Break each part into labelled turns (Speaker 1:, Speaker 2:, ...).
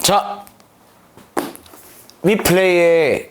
Speaker 1: 자, 위플레이의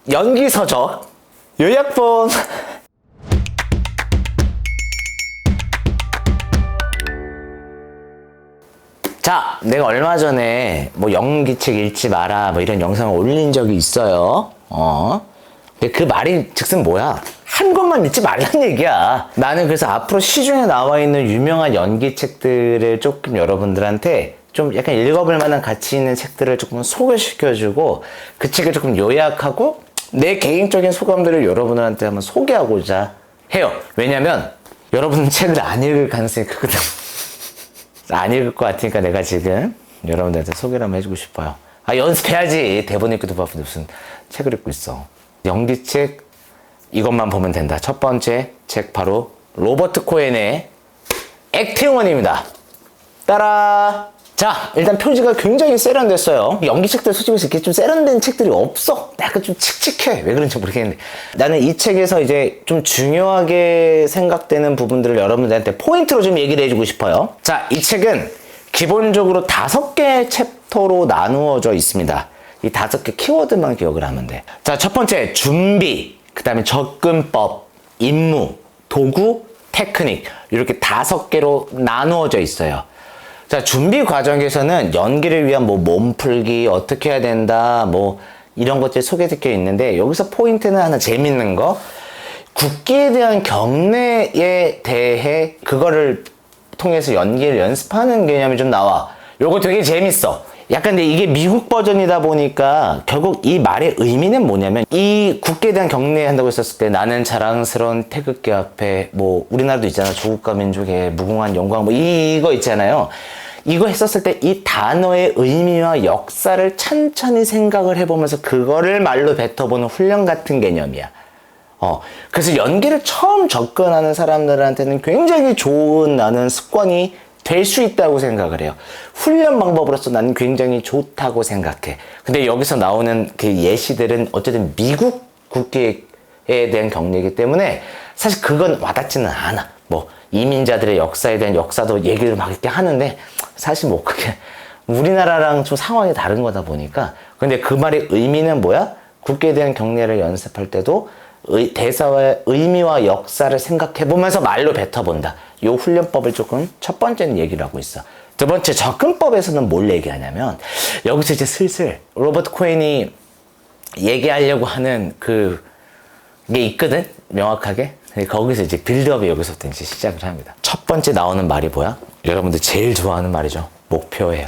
Speaker 1: 연기 서적 요약본. 자, 내가 얼마 전에 뭐 연기책 읽지 마라 뭐 이런 영상을 올린 적이 있어요. 근데 그 말이 즉슨 뭐야? 한 권만 읽지 말란 얘기야. 나는 그래서 앞으로 시중에 나와 있는 유명한 연기책들을 조금 여러분들한테 좀 약간 읽어볼 만한 가치 있는 책들을 조금 소개시켜주고 그 책을 조금 요약하고 내 개인적인 소감들을 여러분들한테 한번 소개하고자 해요. 왜냐면 여러분은 책을 안 읽을 가능성이 크거든. 안 읽을 것 같으니까 내가 지금 여러분들한테 소개를 한번 해주고 싶어요. 연습해야지. 대본 읽기도 바쁜데 무슨 책을 읽고 있어. 연기책 이것만 보면 된다. 첫 번째 책 바로 로버트 코엔의 액팅원입니다. 따라. 자, 일단 표지가 굉장히 세련됐어요. 연기책들 솔직히 이렇게 좀 세련된 책들이 없어. 약간 좀 칙칙해. 왜 그런지 모르겠는데. 나는 이 책에서 이제 좀 중요하게 생각되는 부분들을 여러분들한테 포인트로 좀 얘기를 해주고 싶어요. 자, 이 책은 기본적으로 5개의 챕터로 나누어져 있습니다. 이 5개 키워드만 기억을 하면 돼. 자, 첫 번째, 준비. 그 다음에 접근법, 임무, 도구, 테크닉. 이렇게 5개로 나누어져 있어요. 자, 준비 과정에서는 연기를 위한 뭐 몸풀기, 어떻게 해야 된다, 뭐 이런 것들이 소개되어 있는데 여기서 포인트는 하나 재밌는 거. 국기에 대한 경례에 대해 그거를 통해서 연기를 연습하는 개념이 좀 나와. 요거 되게 재밌어. 약간 근데 이게 미국 버전이다 보니까 결국 이 말의 의미는 뭐냐면 이 국기에 대한 경례한다고 했었을 때 나는 자랑스러운 태극기 앞에 뭐 우리나라도 있잖아. 조국과 민족의 무궁한 영광 뭐 이거 있잖아요. 이거 했었을 때 이 단어의 의미와 역사를 찬찬히 생각을 해보면서 그거를 말로 뱉어보는 훈련 같은 개념이야. 그래서 연기를 처음 접근하는 사람들한테는 굉장히 좋은 나는 습관이 될 수 있다고 생각을 해요. 훈련 방법으로서 나는 굉장히 좋다고 생각해. 근데 여기서 나오는 그 예시들은 어쨌든 미국 국기에 대한 경례이기 때문에 사실 그건 와닿지는 않아. 뭐 이민자들의 역사에 대한 역사도 얘기를 막 이렇게 하는데 사실 뭐 그게 우리나라랑 좀 상황이 다른 거다 보니까. 근데 그 말의 의미는 뭐야? 국기에 대한 경례를 연습할 때도 대사의 의미와 역사를 생각해보면서 말로 뱉어본다. 이 훈련법을 조금 첫 번째는 얘기를 하고 있어. 두 번째, 접근법에서는 뭘 얘기하냐면 여기서 이제 슬슬 로버트 코엔이 얘기하려고 하는 그게 있거든? 명확하게. 거기서 이제 빌드업이 여기서부터 이제 시작을 합니다. 첫 번째 나오는 말이 뭐야? 여러분들 제일 좋아하는 말이죠. 목표예요.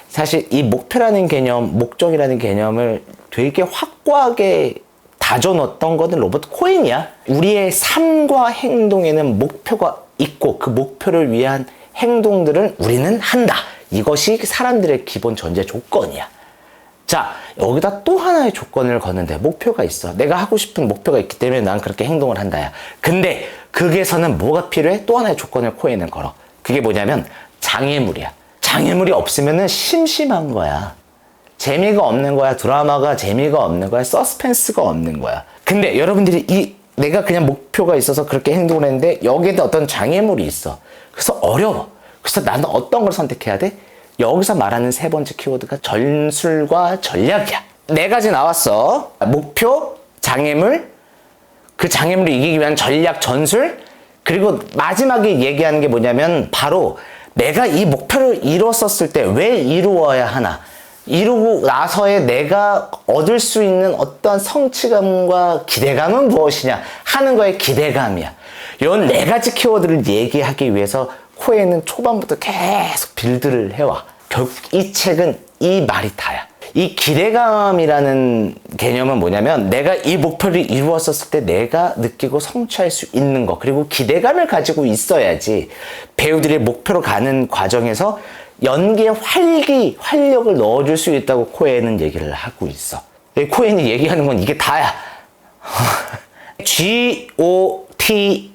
Speaker 1: 사실 이 목표라는 개념, 목적이라는 개념을 되게 확고하게 다져놓았던 거는 로버트 코엔이야. 우리의 삶과 행동에는 목표가 있고 그 목표를 위한 행동들을 우리는 한다. 이것이 사람들의 기본 전제 조건이야. 자, 여기다 또 하나의 조건을 거는데 목표가 있어. 내가 하고 싶은 목표가 있기 때문에 난 그렇게 행동을 한다야. 근데 거기에서는 뭐가 필요해? 또 하나의 조건을 코엔은 걸어. 그게 뭐냐면 장애물이야. 장애물이 없으면은 심심한 거야. 재미가 없는 거야. 드라마가 재미가 없는 거야. 서스펜스가 없는 거야. 근데 여러분들이 내가 그냥 목표가 있어서 그렇게 행동을 했는데 여기에도 어떤 장애물이 있어. 그래서 어려워. 그래서 나는 어떤 걸 선택해야 돼? 여기서 말하는 세 번째 키워드가 전술과 전략이야. 4가지 나왔어. 목표, 장애물, 그 장애물을 이기기 위한 전략, 전술, 그리고 마지막에 얘기하는 게 뭐냐면 바로 내가 이 목표를 이뤘었을 때 왜 이루어야 하나. 이루고 나서의 내가 얻을 수 있는 어떤 성취감과 기대감은 무엇이냐 하는 거에 기대감이야. 이 4가지 키워드를 얘기하기 위해서 코엔은 초반부터 계속 빌드를 해와. 결국 이 책은 이 말이 다야. 이 기대감이라는 개념은 뭐냐면 내가 이 목표를 이루었었을 때 내가 느끼고 성취할 수 있는 것, 그리고 기대감을 가지고 있어야지 배우들이 목표로 가는 과정에서 연기에 활력을 넣어줄 수 있다고 코엔은 얘기를 하고 있어. 코엔이 얘기하는 건 이게 다야. GOTE.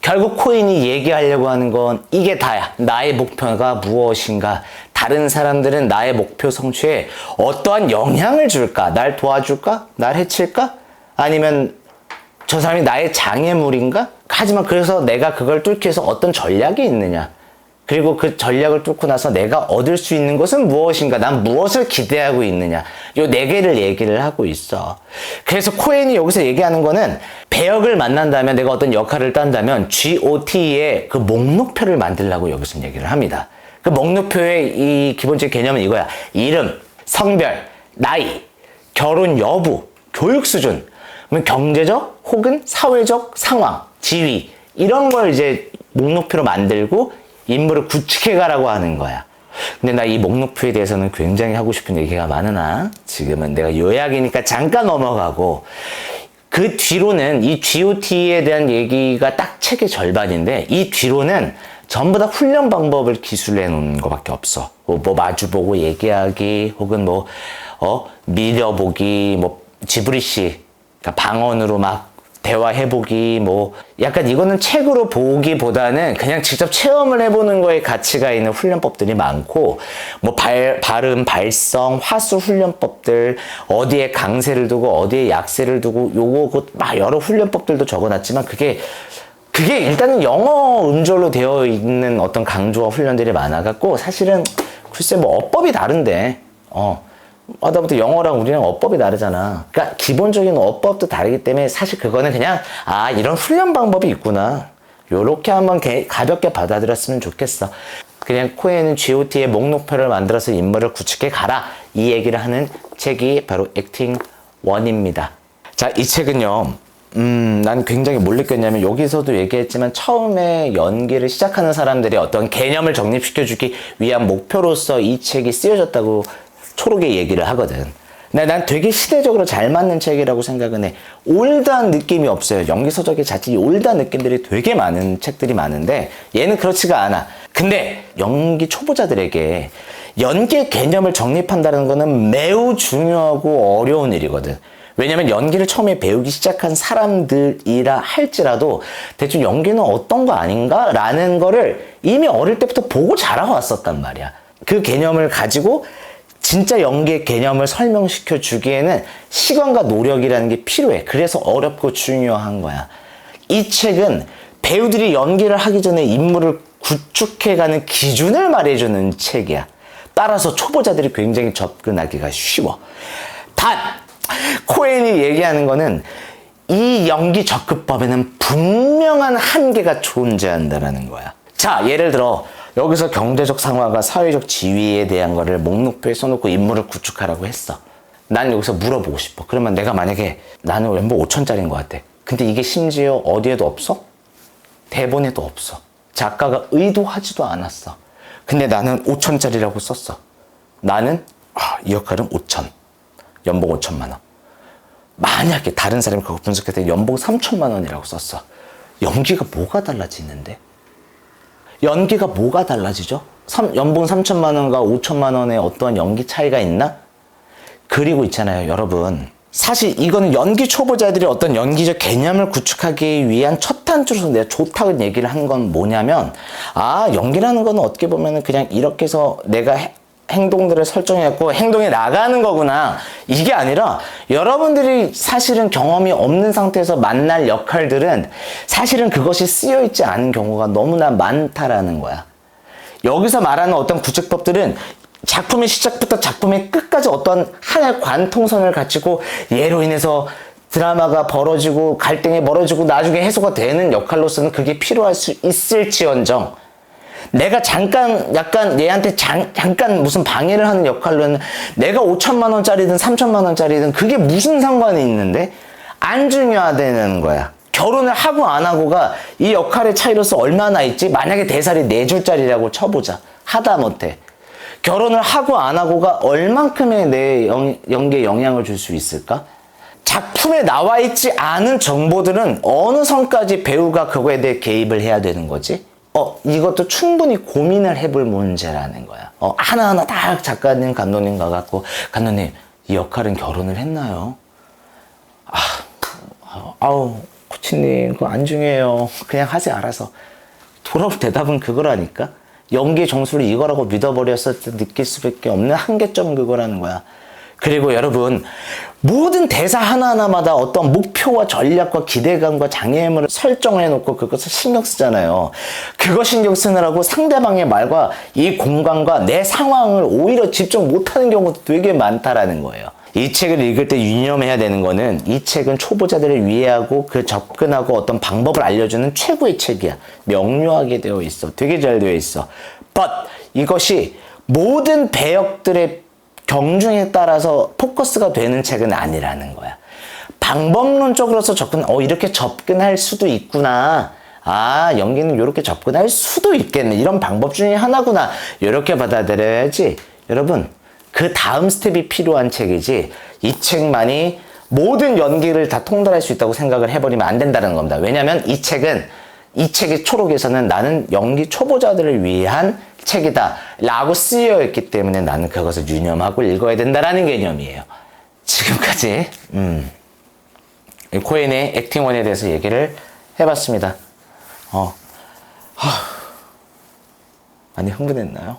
Speaker 1: 결국 코엔이 얘기하려고 하는 건 이게 다야. 나의 목표가 무엇인가. 다른 사람들은 나의 목표 성취에 어떠한 영향을 줄까? 날 도와줄까? 날 해칠까? 아니면 저 사람이 나의 장애물인가? 하지만 그래서 내가 그걸 뚫기 위해서 어떤 전략이 있느냐? 그리고 그 전략을 뚫고 나서 내가 얻을 수 있는 것은 무엇인가? 난 무엇을 기대하고 있느냐? 요 네 개를 얘기를 하고 있어. 그래서 코엔이 여기서 얘기하는 거는 배역을 만난다면 내가 어떤 역할을 딴다면 GOT의 그 목록표를 만들라고 여기서 얘기를 합니다. 그 목록표의 이 기본적인 개념은 이거야. 이름, 성별, 나이, 결혼 여부, 교육 수준, 경제적 혹은 사회적 상황, 지위 이런 걸 이제 목록표로 만들고 인물을 구축해 가라고 하는 거야. 근데 나 이 목록표에 대해서는 굉장히 하고 싶은 얘기가 많으나 지금은 내가 요약이니까 잠깐 넘어가고 그 뒤로는 이 GOT에 대한 얘기가 딱 책의 절반인데 이 뒤로는 전부 다 훈련 방법을 기술해 놓은 것밖에 없어. 뭐 마주보고 얘기하기 혹은 밀어보기 지브리시 그러니까 방언으로 막 대화해보기 약간 이거는 책으로 보기보다는 그냥 직접 체험을 해보는 거에 가치가 있는 훈련법들이 많고 발음, 발성, 화수 훈련법들 어디에 강세를 두고 어디에 약세를 두고 요거 막 여러 훈련법들도 적어놨지만 그게 일단은 영어 음절로 되어 있는 어떤 강조와 훈련들이 많아갖고 사실은 글쎄 어법이 다른데 하다못해 영어랑 우리랑 어법이 다르잖아. 그러니까 기본적인 어법도 다르기 때문에 사실 그거는 그냥 이런 훈련 방법이 있구나 요렇게 한번 가볍게 받아들였으면 좋겠어. 그냥 코엔은 GOT의 목록표를 만들어서 인물을 구축해 가라 이 얘기를 하는 책이 바로 액팅 1입니다. 자, 이 책은요 난 굉장히 뭘 느꼈냐면 여기서도 얘기했지만 처음에 연기를 시작하는 사람들이 어떤 개념을 정립시켜주기 위한 목표로서 이 책이 쓰여졌다고 초록에 얘기를 하거든. 근데 난 되게 시대적으로 잘 맞는 책이라고 생각은 해. 올드한 느낌이 없어요. 연기서적의 자체 올드한 느낌들이 되게 많은 책들이 많은데 얘는 그렇지가 않아. 근데 연기 초보자들에게 연기의 개념을 정립한다는 거는 매우 중요하고 어려운 일이거든. 왜냐면 연기를 처음에 배우기 시작한 사람들이라 할지라도 대충 연기는 어떤 거 아닌가? 라는 거를 이미 어릴 때부터 보고 자라왔었단 말이야. 그 개념을 가지고 진짜 연기의 개념을 설명시켜 주기에는 시간과 노력이라는 게 필요해. 그래서 어렵고 중요한 거야. 이 책은 배우들이 연기를 하기 전에 인물을 구축해가는 기준을 말해주는 책이야. 따라서 초보자들이 굉장히 접근하기가 쉬워. 단! 코엔이 얘기하는 거는 이 연기 접근법에는 분명한 한계가 존재한다는 거야. 자, 예를 들어 여기서 경제적 상황과 사회적 지위에 대한 거를 목록표에 써놓고 인물을 구축하라고 했어. 난 여기서 물어보고 싶어. 그러면 내가 만약에 나는 연봉 5천짜리인 것 같아. 근데 이게 심지어 어디에도 없어? 대본에도 없어. 작가가 의도하지도 않았어. 근데 나는 5천짜리라고 썼어. 나는 이 역할은 5천. 연봉 5천만 원. 만약에 다른 사람이 그거 분석할 때 연봉 3천만 원이라고 썼어. 연기가 뭐가 달라지는데? 연기가 뭐가 달라지죠? 연봉 3천만 원과 5천만 원의 어떠한 연기 차이가 있나? 그리고 있잖아요, 여러분. 사실 이거는 연기 초보자들이 어떤 연기적 개념을 구축하기 위한 첫 단추로서 내가 좋다고 얘기를 한 건 뭐냐면, 연기라는 건 어떻게 보면은 그냥 이렇게 해서 내가 행동들을 설정해갖고 행동에 나가는 거구나. 이게 아니라 여러분들이 사실은 경험이 없는 상태에서 만날 역할들은 사실은 그것이 쓰여있지 않은 경우가 너무나 많다라는 거야. 여기서 말하는 어떤 구축법들은 작품의 시작부터 작품의 끝까지 어떤 하나의 관통선을 갖추고 얘로 인해서 드라마가 벌어지고 갈등이 벌어지고 나중에 해소가 되는 역할로서는 그게 필요할 수 있을지언정 내가 잠깐 약간 얘한테 잠깐 무슨 방해를 하는 역할로는 내가 5천만 원짜리든 3천만 원짜리든 그게 무슨 상관이 있는데 안 중요하다는 거야. 결혼을 하고 안 하고가 이 역할의 차이로서 얼마나 있지? 만약에 대살이 4줄짜리라고 쳐보자. 하다못해 결혼을 하고 안 하고가 얼만큼의 내 연기에 영향을 줄 수 있을까? 작품에 나와 있지 않은 정보들은 어느 선까지 배우가 그거에 대해 개입을 해야 되는 거지? 이것도 충분히 고민을 해볼 문제라는 거야. 하나하나 다 작가님, 감독님 가갖고, 감독님, 이 역할은 결혼을 했나요? 코치님, 그거 안 중요해요. 그냥 하세요, 알아서. 돌아올 대답은 그거라니까? 연기의 정수를 이거라고 믿어버렸을 때 느낄 수밖에 없는 한계점은 그거라는 거야. 그리고 여러분, 모든 대사 하나하나마다 어떤 목표와 전략과 기대감과 장애물을 설정해 놓고 그것을 신경 쓰잖아요. 그거 신경 쓰느라고 상대방의 말과 이 공간과 내 상황을 오히려 집중 못하는 경우도 되게 많다라는 거예요. 이 책을 읽을 때 유념해야 되는 거는 이 책은 초보자들을 위해하고 그 접근하고 어떤 방법을 알려주는 최고의 책이야. 명료하게 되어 있어. 되게 잘 되어 있어. But 이것이 모든 배역들의 경중에 따라서 포커스가 되는 책은 아니라는 거야. 방법론적으로서 이렇게 접근할 수도 있구나. 아, 연기는 이렇게 접근할 수도 있겠네. 이런 방법 중에 하나구나. 이렇게 받아들여야지. 여러분, 그 다음 스텝이 필요한 책이지, 이 책만이 모든 연기를 다 통달할 수 있다고 생각을 해버리면 안 된다는 겁니다. 왜냐면 이 책의 초록에서는 나는 연기 초보자들을 위한 책이다 라고 쓰여 있기 때문에 나는 그것을 유념하고 읽어야 된다라는 개념이에요. 지금까지 코엔의 액팅원에 대해서 얘기를 해봤습니다. 많이 흥분했나요?